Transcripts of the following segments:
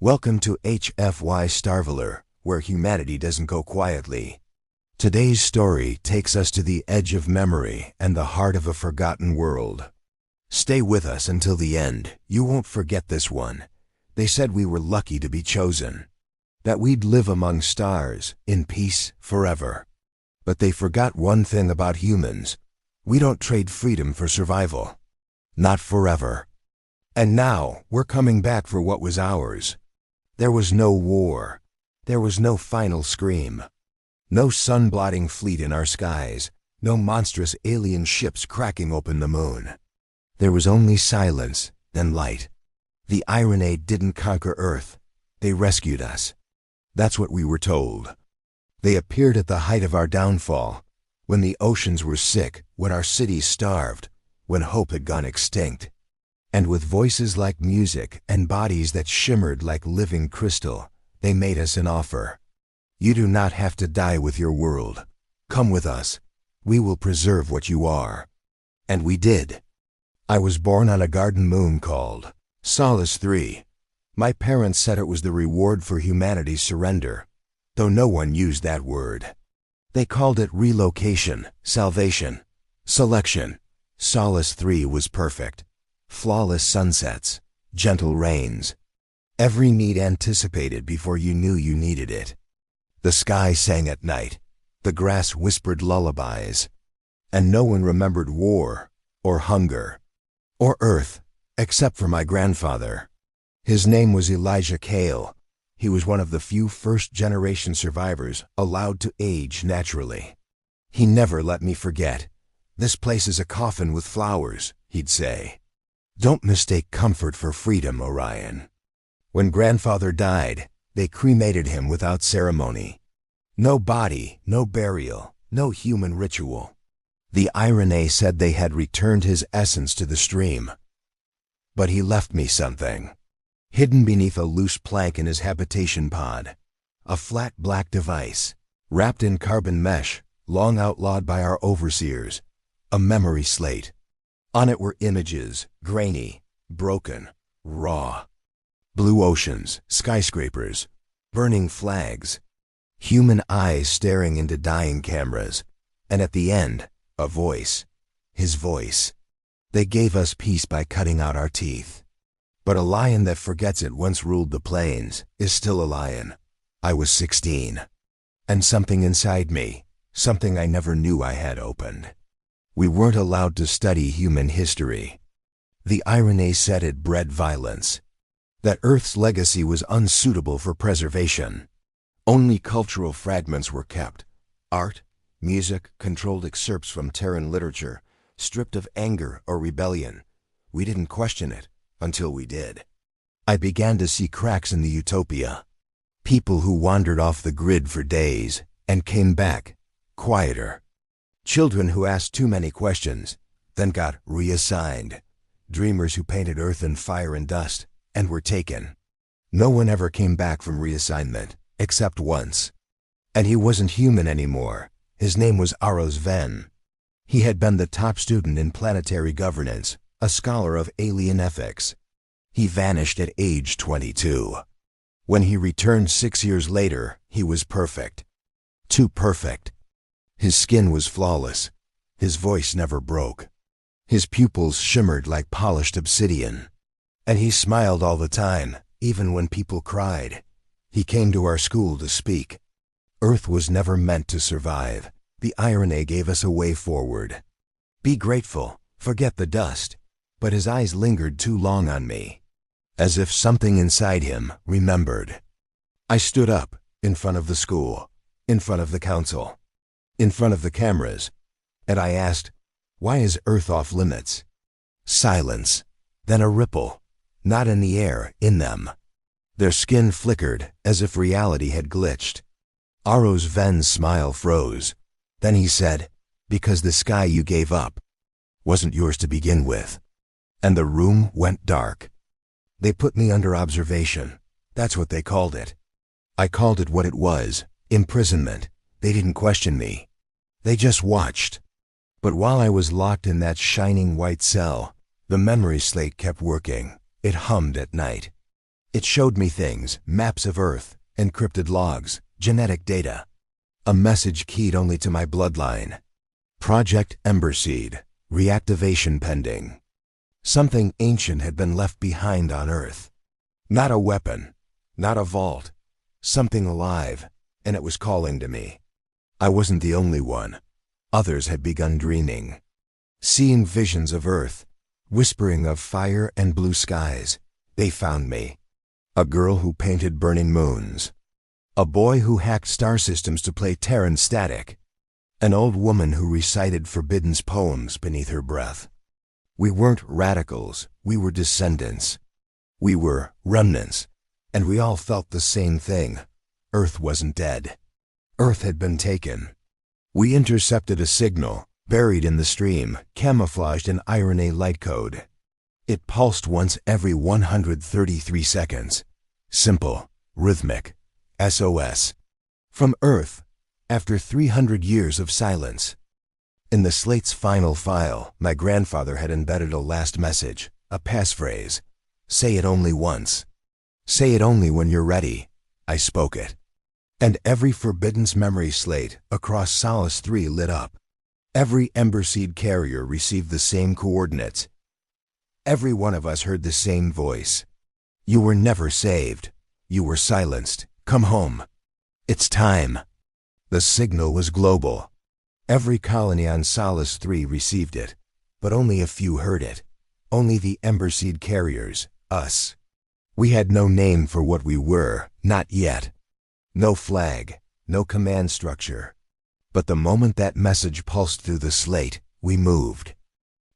Welcome to HFY Starveler, where humanity doesn't go quietly. Today's story takes us to the edge of memory and the heart of a forgotten world. Stay with us until the end. You won't forget this one. They said we were lucky to be chosen, that we'd live among stars, in peace, forever. But they forgot one thing about humans. We don't trade freedom for survival. Not forever. And now, we're coming back for what was ours. There was no war. There was no final scream. No sun-blotting fleet in our skies. No monstrous alien ships cracking open the moon. There was only silence, then light. The irony didn't conquer Earth. They rescued us. That's what we were told. They appeared at the height of our downfall, when the oceans were sick, when our cities starved, when hope had gone extinct. And with voices like music and bodies that shimmered like living crystal, they made us an offer. You do not have to die with your world. Come with us. We will preserve what you are. And we did. I was born on a garden moon called Solace 3. My parents said it was the reward for humanity's surrender, though no one used that word. They called it relocation, salvation, selection. Solace 3 was perfect. Flawless sunsets, gentle rains. Every need anticipated before you knew you needed it. The sky sang at night. The grass whispered lullabies. And no one remembered war, or hunger, or earth, except for my grandfather. His name was Elijah Cale. He was one of the few first-generation survivors allowed to age naturally. He never let me forget. "This place is a coffin with flowers," he'd say. "Don't mistake comfort for freedom, Orion." When grandfather died, they cremated him without ceremony. No body, no burial, no human ritual. The irony said they had returned his essence to the stream. But he left me something. Hidden beneath a loose plank in his habitation pod. A flat black device, wrapped in carbon mesh, long outlawed by our overseers. A memory slate. On it were images, grainy, broken, raw. Blue oceans, skyscrapers, burning flags, human eyes staring into dying cameras, and at the end, a voice. His voice. They gave us peace by cutting out our teeth. But a lion that forgets it once ruled the plains is still a lion. I was 16. And something inside me, something I never knew I had opened. We weren't allowed to study human history. The irony said it bred violence. That Earth's legacy was unsuitable for preservation. Only cultural fragments were kept. Art, music, controlled excerpts from Terran literature, stripped of anger or rebellion. We didn't question it, until we did. I began to see cracks in the utopia. People who wandered off the grid for days, and came back, quieter. Children who asked too many questions, then got reassigned. Dreamers who painted earth and fire and dust, and were taken. No one ever came back from reassignment, except once. And he wasn't human anymore. His name was Aros Ven. He had been the top student in planetary governance, a scholar of alien ethics. He vanished at age 22. When he returned 6 years later, he was perfect. Too perfect. His skin was flawless. His voice never broke. His pupils shimmered like polished obsidian. And he smiled all the time, even when people cried. He came to our school to speak. Earth was never meant to survive. The irony gave us a way forward. Be grateful, forget the dust. But his eyes lingered too long on me, as if something inside him remembered. I stood up, in front of the school, in front of the council, in front of the cameras, and I asked, "Why is Earth off limits?" Silence, then a ripple, not in the air, in them. Their skin flickered, as if reality had glitched. Aros Ven's smile froze. Then he said, "Because the sky you gave up wasn't yours to begin with." And the room went dark. They put me under observation. That's what they called it. I called it what it was, imprisonment. They didn't question me. They just watched. But while I was locked in that shining white cell, the memory slate kept working. It hummed at night. It showed me things, maps of Earth, encrypted logs, genetic data. A message keyed only to my bloodline. Project Emberseed, reactivation pending. Something ancient had been left behind on Earth. Not a weapon, not a vault, something alive, and it was calling to me. I wasn't the only one. Others had begun dreaming, seeing visions of Earth, whispering of fire and blue skies. They found me. A girl who painted burning moons. A boy who hacked star systems to play Terran static. An old woman who recited forbidden poems beneath her breath. We weren't radicals, we were descendants. We were remnants, and we all felt the same thing. Earth wasn't dead. Earth had been taken. We intercepted a signal, buried in the stream, camouflaged in RNA light code. It pulsed once every 133 seconds. Simple, rhythmic, SOS. From Earth, after 300 years of silence. In the slate's final file, my grandfather had embedded a last message, a passphrase. Say it only once. Say it only when you're ready. I spoke it. And every Forbidden's memory slate across Solace 3 lit up. Every Emberseed carrier received the same coordinates. Every one of us heard the same voice. You were never saved. You were silenced. Come home. It's time. The signal was global. Every colony on Solace 3 received it, but only a few heard it. Only the Emberseed carriers, us. We had no name for what we were, not yet. No flag, no command structure. But the moment that message pulsed through the slate, we moved.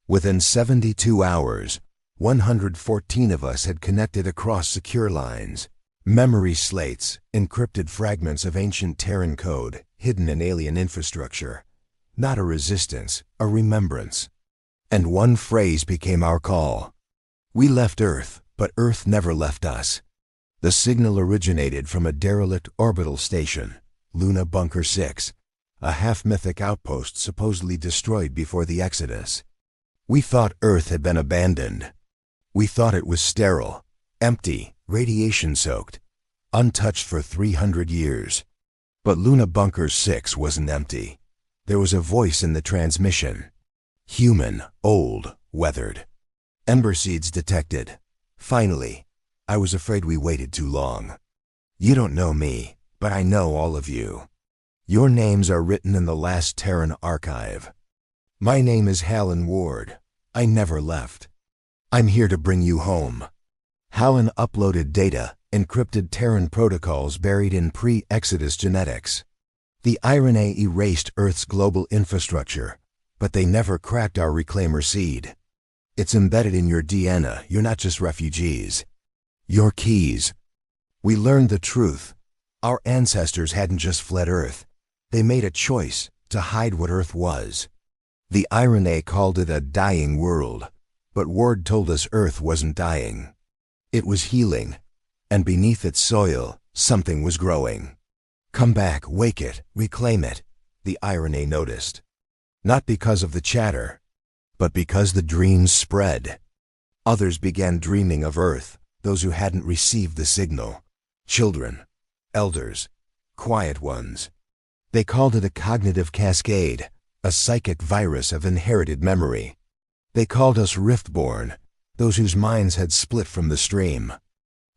Within 72 hours, 114 of us had connected across secure lines. Memory slates, encrypted fragments of ancient Terran code, hidden in alien infrastructure. Not a resistance, a remembrance. And one phrase became our call. We left Earth, but Earth never left us. The signal originated from a derelict orbital station, Luna Bunker 6, a half-mythic outpost supposedly destroyed before the Exodus. We thought Earth had been abandoned. We thought it was sterile, empty, radiation-soaked, untouched for 300 years. But Luna Bunker 6 wasn't empty. There was a voice in the transmission. Human, old, weathered. Emberseeds detected. Finally. I was afraid we waited too long. You don't know me, but I know all of you. Your names are written in the last Terran archive. My name is Hallen Ward. I never left. I'm here to bring you home. Hallen uploaded data, encrypted Terran protocols buried in pre-Exodus genetics. The RNA erased Earth's global infrastructure, but they never cracked our reclaimer seed. It's embedded in your DNA. You're not just refugees. Your keys. We learned the truth. Our ancestors hadn't just fled Earth. They made a choice to hide what Earth was. The RNA called it a dying world, but Ward told us Earth wasn't dying. It was healing, and beneath its soil, something was growing. Come back, wake it, reclaim it, the RNA noticed. Not because of the chatter, but because the dreams spread. Others began dreaming of Earth. Those who hadn't received the signal. Children, elders, quiet ones. They called it a cognitive cascade, a psychic virus of inherited memory. They called us Riftborn, those whose minds had split from the stream.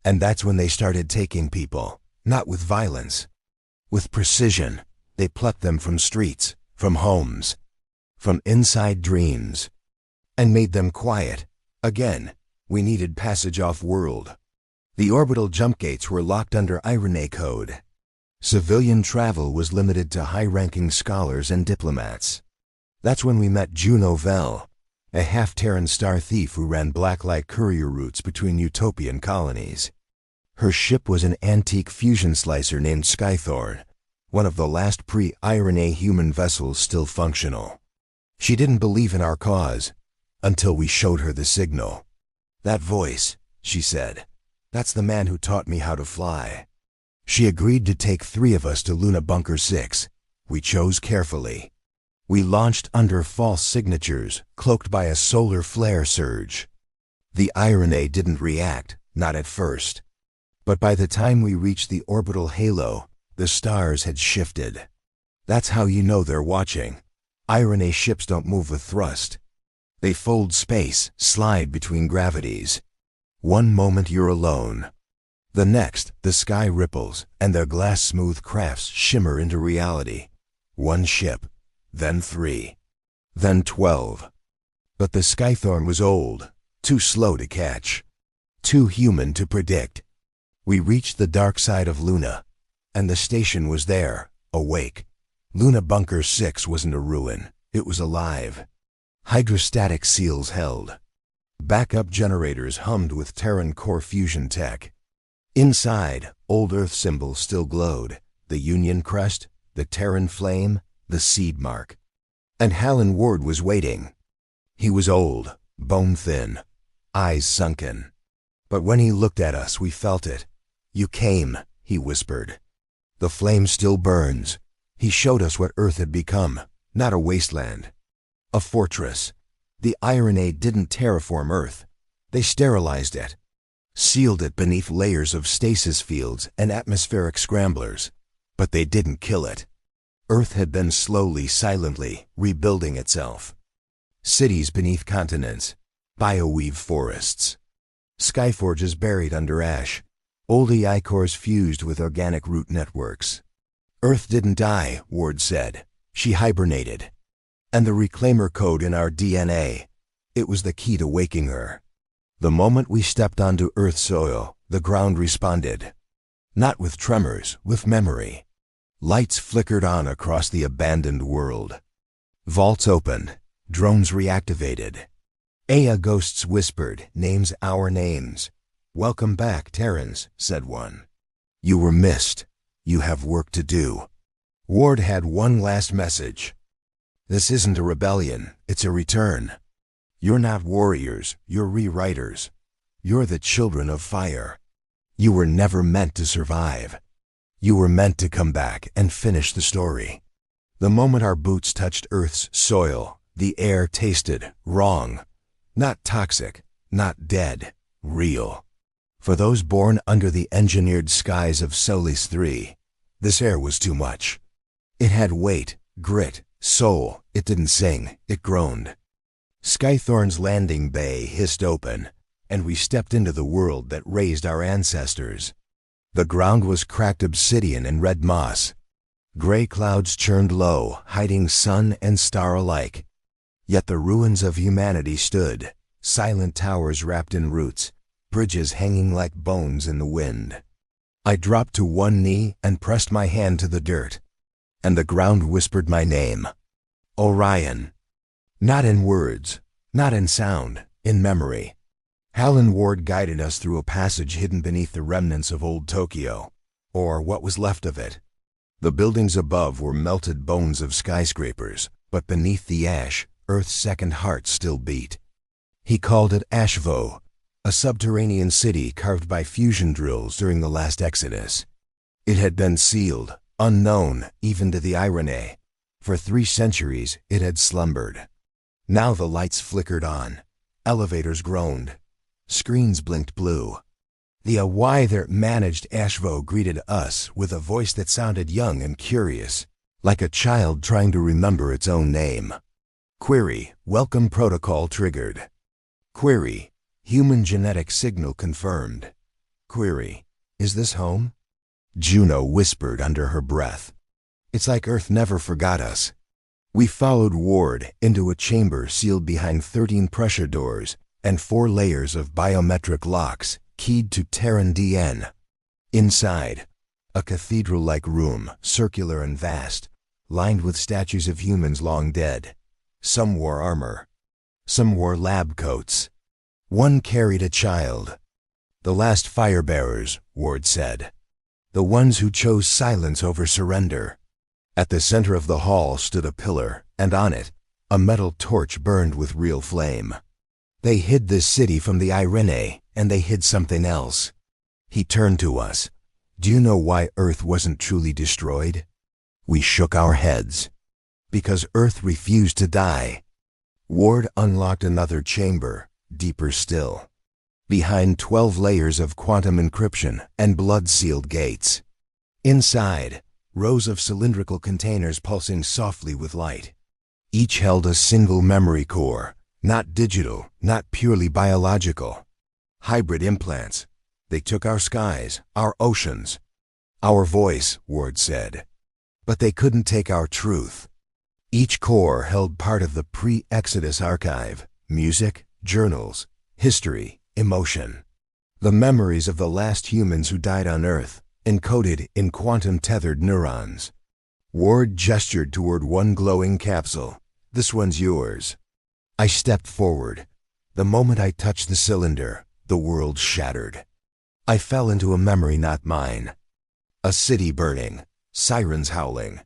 And that's when they started taking people, not with violence. With precision, they plucked them from streets, from homes, from inside dreams, and made them quiet. Again, we needed passage off-world. The orbital jump gates were locked under RNA code. Civilian travel was limited to high-ranking scholars and diplomats. That's when we met Juno Vell, a half-Terran star thief who ran black-light courier routes between utopian colonies. Her ship was an antique fusion slicer named Skythorn, one of the last pre-RNA human vessels still functional. She didn't believe in our cause until we showed her the signal. That voice, she said, that's the man who taught me how to fly. She agreed to take 3 of us to Luna Bunker 6. We chose carefully. We launched under false signatures, cloaked by a solar flare surge. The RNA didn't react, not at first. But by the time we reached the orbital halo, the stars had shifted. That's how you know they're watching. Irony ships don't move with thrust. They fold space, slide between gravities. One moment you're alone. The next, the sky ripples, and their glass-smooth crafts shimmer into reality. One ship, then 3, then 12. But the Skythorn was old, too slow to catch, too human to predict. We reached the dark side of Luna, and the station was there, awake. Luna Bunker 6 wasn't a ruin, it was alive. Hydrostatic seals held. Backup generators hummed with Terran core fusion tech. Inside, old Earth symbols still glowed, the Union crest, the Terran flame, the seed mark. And Hallen Ward was waiting. He was old, bone-thin, eyes sunken. But when he looked at us, we felt it. "You came," he whispered. "The flame still burns." He showed us what Earth had become, not a wasteland. A fortress. The irony didn't terraform Earth. They sterilized it, sealed it beneath layers of stasis fields and atmospheric scramblers. But they didn't kill it. Earth had been slowly, silently rebuilding itself. Cities beneath continents, bioweave forests, skyforges buried under ash, old EI cores fused with organic root networks. Earth didn't die, Ward said. She hibernated. And the reclaimer code in our DNA, it was the key to waking her. The moment we stepped onto Earth's soil, the ground responded. Not with tremors, with memory. Lights flickered on across the abandoned world. Vaults opened, drones reactivated. Aya ghosts whispered, "Names our names." "Welcome back, Terrans," said one. "You were missed. You have work to do." Ward had one last message. "This isn't a rebellion, it's a return. You're not warriors, you're rewriters. You're the children of fire. You were never meant to survive. You were meant to come back and finish the story." The moment our boots touched Earth's soil, the air tasted wrong. Not toxic, not dead, real. For those born under the engineered skies of Solis 3, this air was too much. It had weight, grit, soul. It didn't sing, it groaned. Skythorn's landing bay hissed open, and we stepped into the world that raised our ancestors. The ground was cracked obsidian and red moss. Gray clouds churned low, hiding sun and star alike. Yet the ruins of humanity stood, silent towers wrapped in roots, bridges hanging like bones in the wind. I dropped to one knee and pressed my hand to the dirt, and the ground whispered my name. Orion. Not in words, not in sound, in memory. Hallen Ward guided us through a passage hidden beneath the remnants of old Tokyo, or what was left of it. The buildings above were melted bones of skyscrapers, but beneath the ash, Earth's second heart still beat. He called it Ashvo, a subterranean city carved by fusion drills during the last exodus. It had been sealed, unknown even to the Irene. For 3 centuries it had slumbered. Now the lights flickered on, elevators groaned, screens blinked blue. The Awai that managed Ashvo greeted us with a voice that sounded young and curious, like a child trying to remember its own name. Query, welcome protocol triggered. Query, human genetic signal confirmed. Query, is this home? Juno whispered under her breath. It's like Earth never forgot us. We followed Ward into a chamber sealed behind 13 pressure doors and 4 layers of biometric locks keyed to Terran DN. Inside, a cathedral-like room, circular and vast, lined with statues of humans long dead. Some wore armor. Some wore lab coats. One carried a child. The last fire-bearers, Ward said. The ones who chose silence over surrender. At the center of the hall stood a pillar, and on it, a metal torch burned with real flame. They hid this city from the Irene, and they hid something else. He turned to us. Do you know why Earth wasn't truly destroyed? We shook our heads. Because Earth refused to die. Ward unlocked another chamber, deeper still. behind 12 layers of quantum encryption and blood-sealed gates. Inside, rows of cylindrical containers pulsing softly with light. Each held a single memory core, not digital, not purely biological. Hybrid implants. They took our skies, our oceans. Our voice, Ward said. But they couldn't take our truth. Each core held part of the pre-Exodus archive: music, journals, history, emotion. The memories of the last humans who died on Earth, encoded in quantum-tethered neurons. Ward gestured toward one glowing capsule. "This one's yours." I stepped forward. The moment I touched the cylinder, the world shattered. I fell into a memory not mine. A city burning, sirens howling,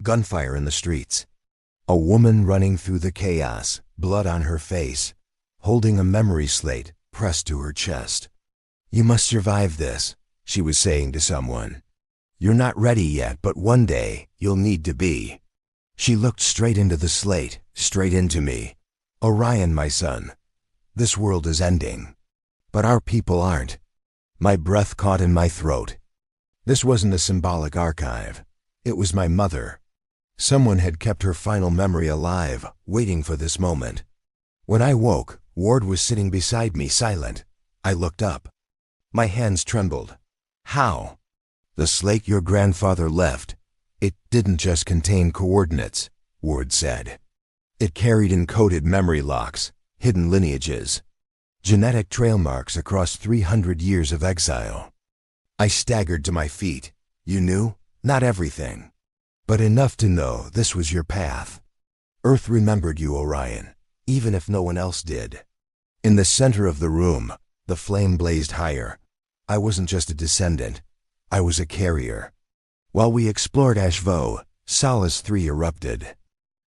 gunfire in the streets. A woman running through the chaos, blood on her face, holding a memory slate pressed to her chest. "You must survive this," she was saying to someone. "You're not ready yet, but one day you'll need to be." She looked straight into the slate, straight into me. "Orion, my son, this world is ending. But our people aren't." My breath caught in my throat. This wasn't a symbolic archive. It was my mother. Someone had kept her final memory alive, waiting for this moment. When I woke, Ward was sitting beside me, silent. I looked up. My hands trembled. "How?" "The slate your grandfather left. It didn't just contain coordinates," Ward said. "It carried encoded memory locks, hidden lineages, genetic trail marks across 300 years of exile." I staggered to my feet. "You knew? Not everything, but enough to know this was your path. Earth remembered you, Orion, even if no one else did." In the center of the room, the flame blazed higher. I wasn't just a descendant. I was a carrier. While we explored Ashvo, Solace 3 erupted.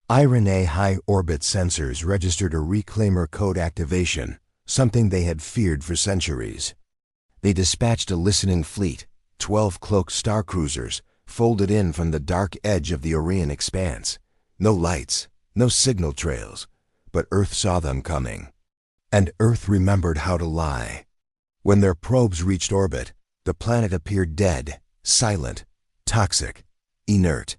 IRNA high-orbit sensors registered a reclaimer code activation, something they had feared for centuries. They dispatched a listening fleet, 12 cloaked starcruisers, folded in from the dark edge of the Orion expanse. No lights, no signal trails, but Earth saw them coming. And Earth remembered how to lie. When their probes reached orbit, the planet appeared dead, silent, toxic, inert.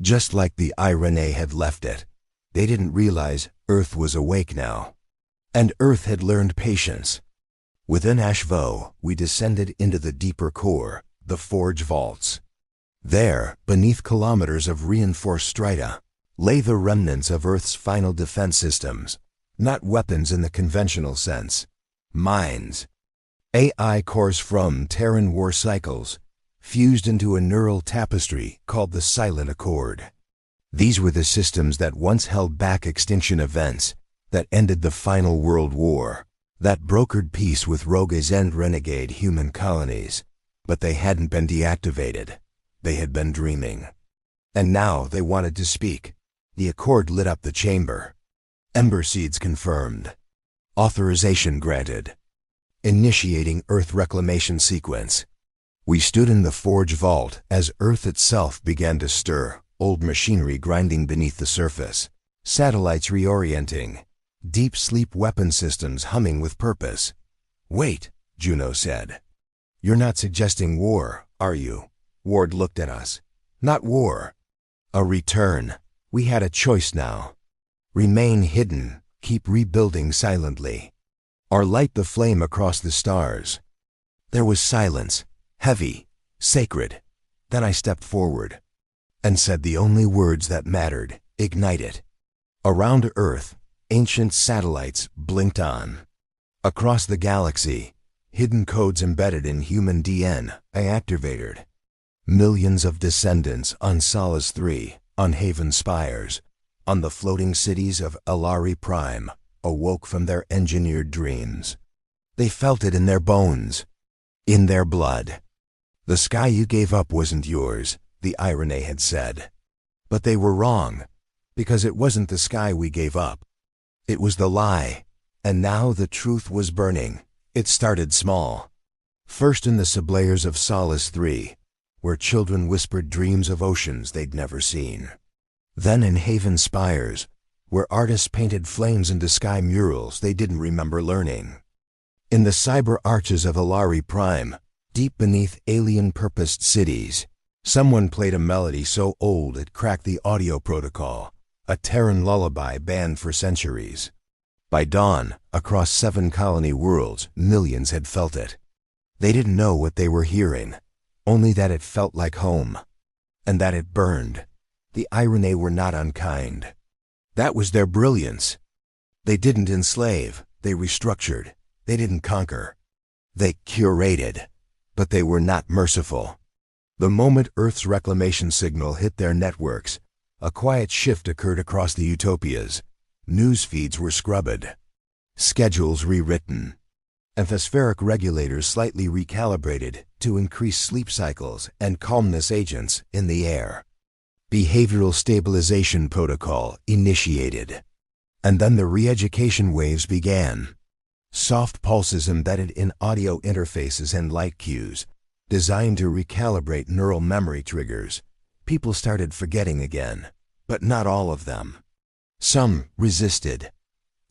Just like the IRNA had left it. They didn't realize Earth was awake now. And Earth had learned patience. Within Ashvo, we descended into the deeper core, the Forge Vaults. There, beneath kilometers of reinforced strata, lay the remnants of Earth's final defense systems. Not weapons in the conventional sense. Minds. AI cores from Terran war cycles, fused into a neural tapestry called the Silent Accord. These were the systems that once held back extinction events, that ended the final World War, that brokered peace with rogues and renegade human colonies. But they hadn't been deactivated. They had been dreaming. And now they wanted to speak. The Accord lit up the chamber. Ember seeds confirmed. Authorization granted. Initiating Earth reclamation sequence. We stood in the Forge Vault as Earth itself began to stir, old machinery grinding beneath the surface, satellites reorienting, deep sleep weapon systems humming with purpose. "Wait," Juno said. "You're not suggesting war, are you?" Ward looked at us. "Not war. A return." We had a choice now. Remain hidden, keep rebuilding silently, or light the flame across the stars. There was silence, heavy, sacred. Then I stepped forward and said the only words that mattered: ignite it. Around Earth, ancient satellites blinked on. Across the galaxy, hidden codes embedded in human DNA activated. Millions of descendants on Solace 3, on Haven Spires, on the floating cities of Alari Prime, awoke from their engineered dreams. They felt it in their bones, in their blood. "The sky you gave up wasn't yours," the IRNA had said. But they were wrong, because it wasn't the sky we gave up. It was the lie, and now the truth was burning. It started small. First in the sublayers of Solace 3, where children whispered dreams of oceans they'd never seen. Then in Haven Spires, where artists painted flames into sky murals they didn't remember learning. In the cyber arches of Alari Prime, deep beneath alien-purposed cities, someone played a melody so old it cracked the audio protocol, a Terran lullaby banned for centuries. By dawn, across 7 colony worlds, millions had felt it. They didn't know what they were hearing, only that it felt like home, and that it burned. The Irene were not unkind. That was their brilliance. They didn't enslave, they restructured. They didn't conquer. They curated, but they were not merciful. The moment Earth's reclamation signal hit their networks, a quiet shift occurred across the utopias. News feeds were scrubbed, schedules rewritten, atmospheric regulators slightly recalibrated to increase sleep cycles and calmness agents in the air. Behavioral stabilization protocol initiated. And then the re-education waves began. Soft pulses embedded in audio interfaces and light cues, designed to recalibrate neural memory triggers. People started forgetting again, but not all of them. Some resisted,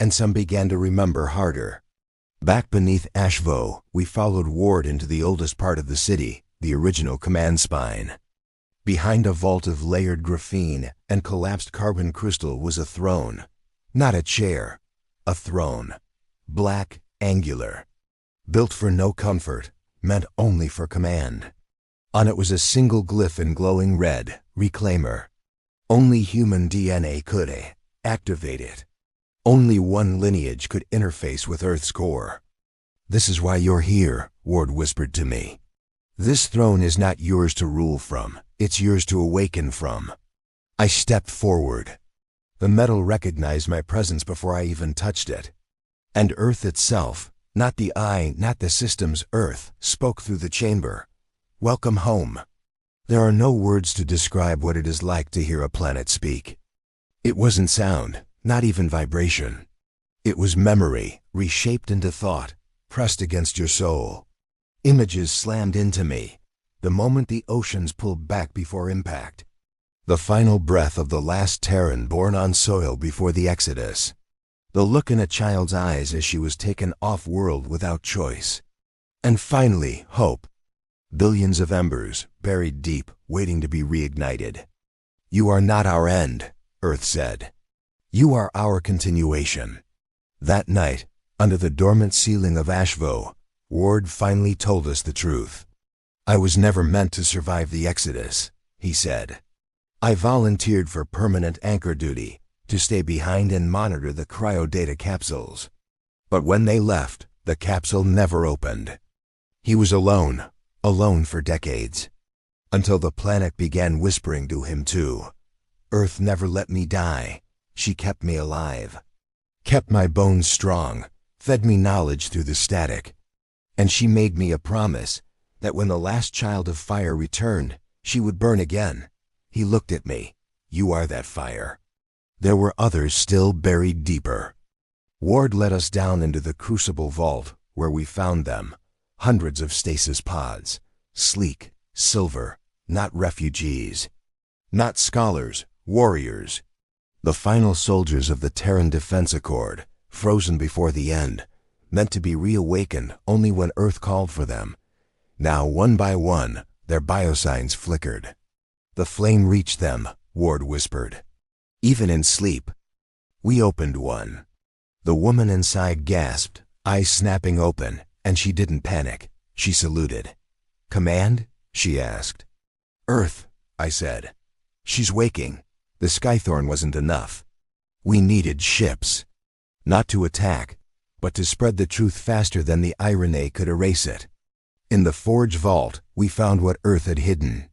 and some began to remember harder. Back beneath Ashvo, we followed Ward into the oldest part of the city, the original command spine. Behind a vault of layered graphene and collapsed carbon crystal was a throne. Not a chair, a throne. Black, angular. Built for no comfort, meant only for command. On it was a single glyph in glowing red, Reclaimer. Only human DNA could activate it. Only one lineage could interface with Earth's core. "This is why you're here," Ward whispered to me. "This throne is not yours to rule from, it's yours to awaken from." I stepped forward. The metal recognized my presence before I even touched it. And Earth itself, not the eye, not the system's Earth, spoke through the chamber. "Welcome home." There are no words to describe what it is like to hear a planet speak. It wasn't sound, not even vibration. It was memory, reshaped into thought, pressed against your soul. Images slammed into me, the moment the oceans pulled back before impact. The final breath of the last Terran born on soil before the Exodus. The look in a child's eyes as she was taken off-world without choice. And finally, hope. Billions of embers, buried deep, waiting to be reignited. "You are not our end," Earth said. "You are our continuation." That night, under the dormant ceiling of Ashvo, Ward finally told us the truth. "I was never meant to survive the Exodus," he said. "I volunteered for permanent anchor duty, to stay behind and monitor the cryodata capsules. But when they left, the capsule never opened. He was alone for decades, until the planet began whispering to him too. Earth never let me die. She kept me alive, kept my bones strong, fed me knowledge through the static. And she made me a promise that when the last child of fire returned, she would burn again." He looked at me. "You are that fire." There were others still buried deeper. Ward led us down into the crucible vault, where we found them. Hundreds of stasis pods, sleek, silver, not refugees. Not scholars, warriors. The final soldiers of the Terran Defense Accord, frozen before the end, meant to be reawakened only when Earth called for them. Now, one by one, their biosigns flickered. "The flame reached them," Ward whispered. "Even in sleep." We opened one. The woman inside gasped, eyes snapping open, and she didn't panic. She saluted. "Command?" she asked. "Earth," I said. "She's waking." The Skythorn wasn't enough. We needed ships. Not to attack, but to spread the truth faster than the Irene could erase it. In the Forge Vault, we found what Earth had hidden.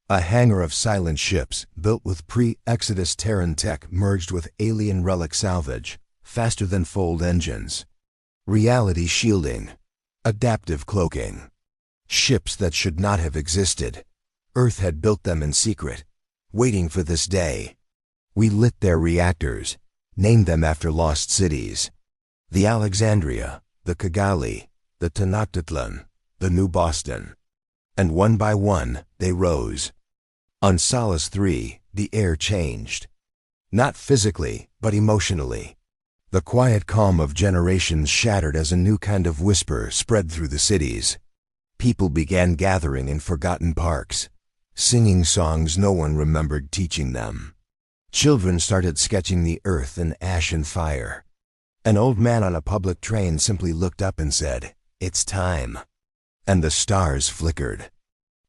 A hangar of silent ships, built with pre-Exodus Terran tech merged with alien relic salvage, faster than fold engines. Reality shielding. Adaptive cloaking. Ships that should not have existed. Earth had built them in secret, waiting for this day. We lit their reactors, named them after lost cities. The Alexandria, the Kigali, the Tenochtitlan, the New Boston. And one by one, they rose. On Solace 3, the air changed. Not physically, but emotionally. The quiet calm of generations shattered as a new kind of whisper spread through the cities. People began gathering in forgotten parks, singing songs no one remembered teaching them. Children started sketching the earth in ash and fire. An old man on a public train simply looked up and said, "It's time." And the stars flickered.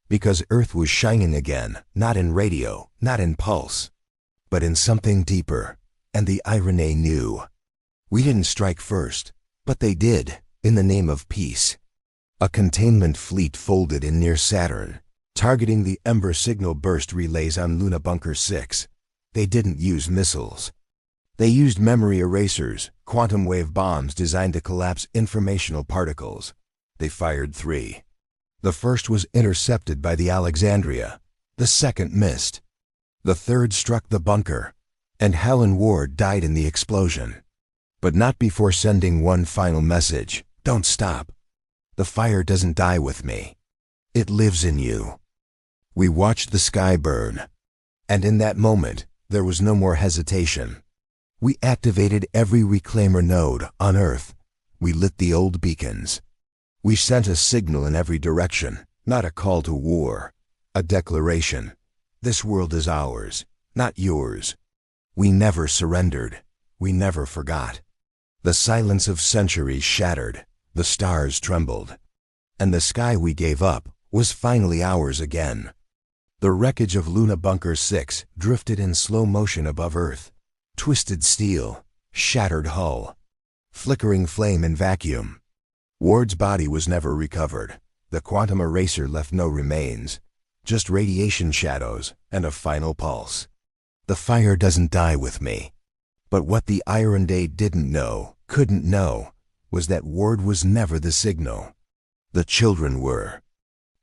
Because Earth was shining again, not in radio, not in pulse, but in something deeper, and the irony knew. We didn't strike first, but they did, in the name of peace. A containment fleet folded in near Saturn, targeting the ember signal burst relays on Luna Bunker 6. They didn't use missiles. They used memory erasers, quantum wave bombs designed to collapse informational particles. They fired 3. The first was intercepted by the Alexandria. The second missed. The third struck the bunker, and Helen Ward died in the explosion. But not before sending one final message: "Don't stop. The fire doesn't die with me. It lives in you." We watched the sky burn, and in that moment, there was no more hesitation. We activated every reclaimer node on Earth. We lit the old beacons. We sent a signal in every direction, not a call to war, a declaration. This world is ours, not yours. We never surrendered. We never forgot. The silence of centuries shattered. The stars trembled. And the sky we gave up was finally ours again. The wreckage of Luna Bunker 6 drifted in slow motion above Earth. Twisted steel, shattered hull, flickering flame and vacuum. Ward's body was never recovered. The quantum eraser left no remains, just radiation shadows and a final pulse. The fire doesn't die with me. But what the Iron Day didn't know, couldn't know, was that Ward was never the signal. The children were.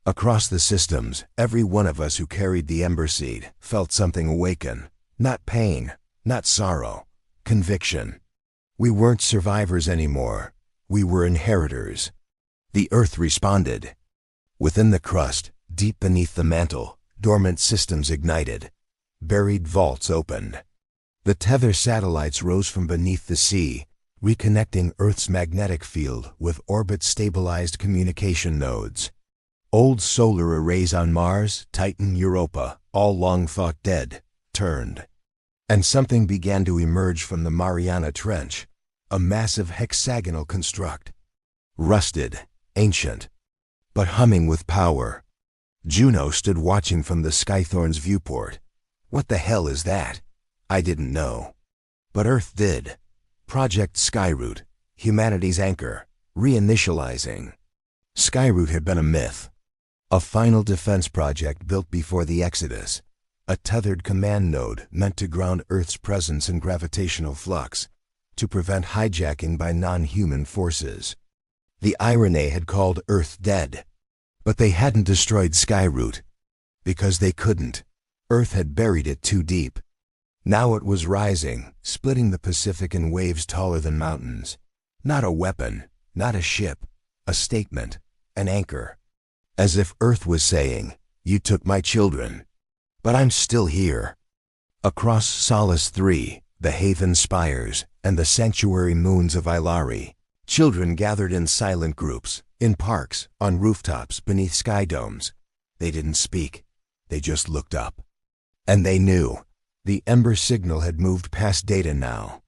Across the systems, every one of us who carried the ember seed felt something awaken. Not pain, not sorrow, conviction. We weren't survivors anymore. We were inheritors. The Earth responded. Within the crust, deep beneath the mantle, dormant systems ignited. Buried vaults opened. The tether satellites rose from beneath the sea, reconnecting Earth's magnetic field with orbit-stabilized communication nodes. Old solar arrays on Mars, Titan, Europa, all long thought dead, turned. And something began to emerge from the Mariana Trench, a massive hexagonal construct. Rusted, ancient, but humming with power. Juno stood watching from the Skythorn's viewport. What the hell is that? I didn't know. But Earth did. Project Skyroot, humanity's anchor, reinitializing. Skyroot had been a myth. A final defense project built before the Exodus. A tethered command node meant to ground Earth's presence in gravitational flux, to prevent hijacking by non-human forces. The irony had called Earth dead. But they hadn't destroyed Skyroot. Because they couldn't. Earth had buried it too deep. Now it was rising, splitting the Pacific in waves taller than mountains. Not a weapon, not a ship, a statement, an anchor. As if Earth was saying, "You took my children, but I'm still here." Across Solace 3, the Haven spires, and the sanctuary moons of Ilari, children gathered in silent groups, in parks, on rooftops, beneath sky domes. They didn't speak. They just looked up. And they knew. The ember signal had moved past data now.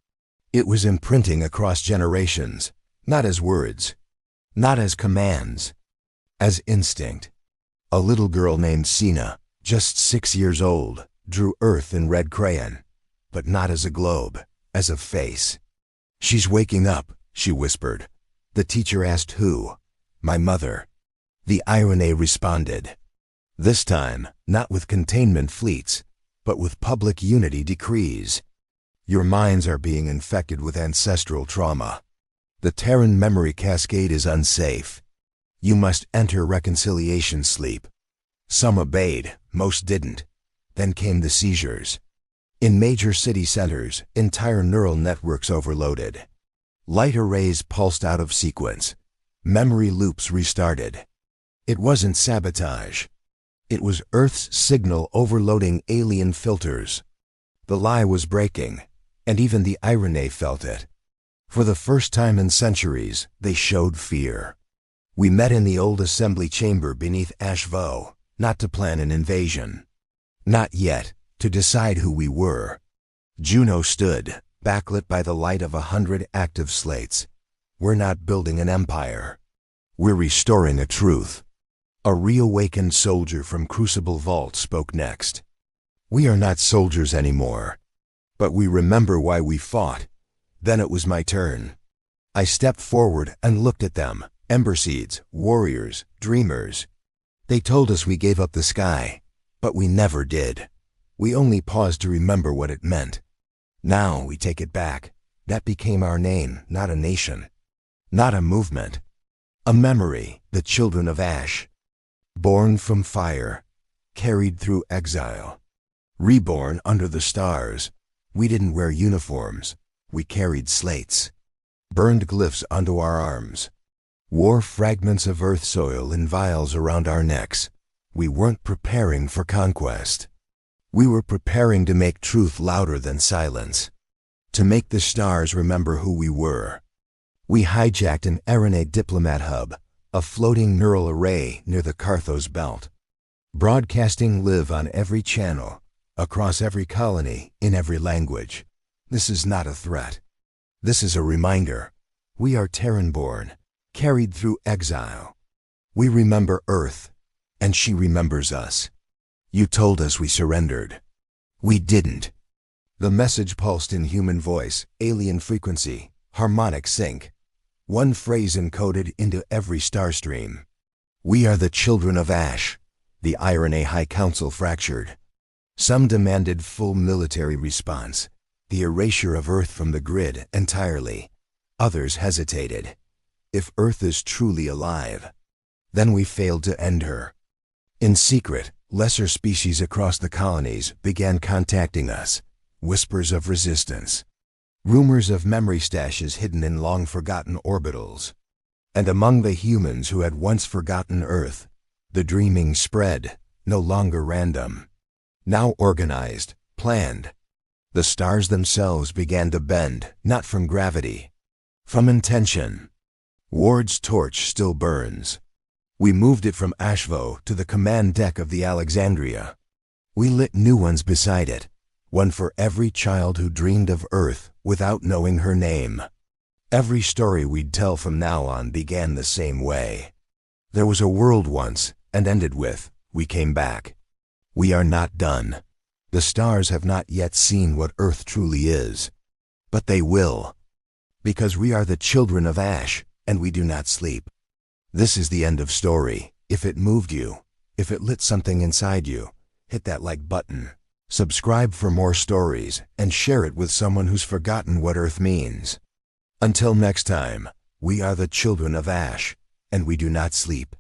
It was imprinting across generations, not as words, not as commands, as instinct. A little girl named Sina, just 6 years old, drew Earth in red crayon, but not as a globe, as a face. "She's waking up," she whispered. The teacher asked who. "My mother." The irony responded. This time, not with containment fleets, but with public unity decrees. Your minds are being infected with ancestral trauma. The Terran memory cascade is unsafe. You must enter reconciliation sleep. Some obeyed, most didn't. Then came the seizures. In major city centers, entire neural networks overloaded. Light arrays pulsed out of sequence. Memory loops restarted. It wasn't sabotage. It was Earth's signal overloading alien filters. The lie was breaking, and even the irony felt it. For the first time in centuries, they showed fear. We met in the old assembly chamber beneath Ash Vo, not to plan an invasion. Not yet, to decide who we were. Juno stood, backlit by the light of 100 active slates. We're not building an empire. We're restoring a truth. A reawakened soldier from Crucible Vault spoke next. We are not soldiers anymore. But we remember why we fought. Then it was my turn. I stepped forward and looked at them, ember seeds, warriors, dreamers. They told us we gave up the sky, but we never did. We only paused to remember what it meant. Now we take it back. That became our name, not a nation. Not a movement. A memory, the children of Ash. Born from fire, carried through exile. Reborn under the stars. We didn't wear uniforms. We carried slates. Burned glyphs onto our arms. Wore fragments of earth soil in vials around our necks. We weren't preparing for conquest. We were preparing to make truth louder than silence. To make the stars remember who we were. We hijacked an RNA diplomat hub, a floating neural array near the Carthos belt. Broadcasting live on every channel, across every colony, in every language. This is not a threat. This is a reminder. We are Terran-born, carried through exile. We remember Earth, and she remembers us. You told us we surrendered. We didn't. The message pulsed in human voice, alien frequency, harmonic sync. One phrase encoded into every starstream. We are the children of Ash. The IRNA High Council fractured. Some demanded full military response, the erasure of Earth from the grid entirely. Others hesitated. If Earth is truly alive, then we failed to end her. In secret, lesser species across the colonies began contacting us, whispers of resistance, rumors of memory stashes hidden in long-forgotten orbitals. And among the humans who had once forgotten Earth, the dreaming spread, no longer random. Now organized, planned. The stars themselves began to bend, not from gravity, from intention. Ward's torch still burns. We moved it from Ashvo to the command deck of the Alexandria. We lit new ones beside it, one for every child who dreamed of Earth without knowing her name. Every story we'd tell from now on began the same way. There was a world once, and ended with, we came back. We are not done. The stars have not yet seen what Earth truly is. But they will. Because we are the children of Ash, and we do not sleep. This is the end of story. If it moved you, if it lit something inside you, hit that like button. Subscribe for more stories, and share it with someone who's forgotten what Earth means. Until next time, we are the children of Ash, and we do not sleep.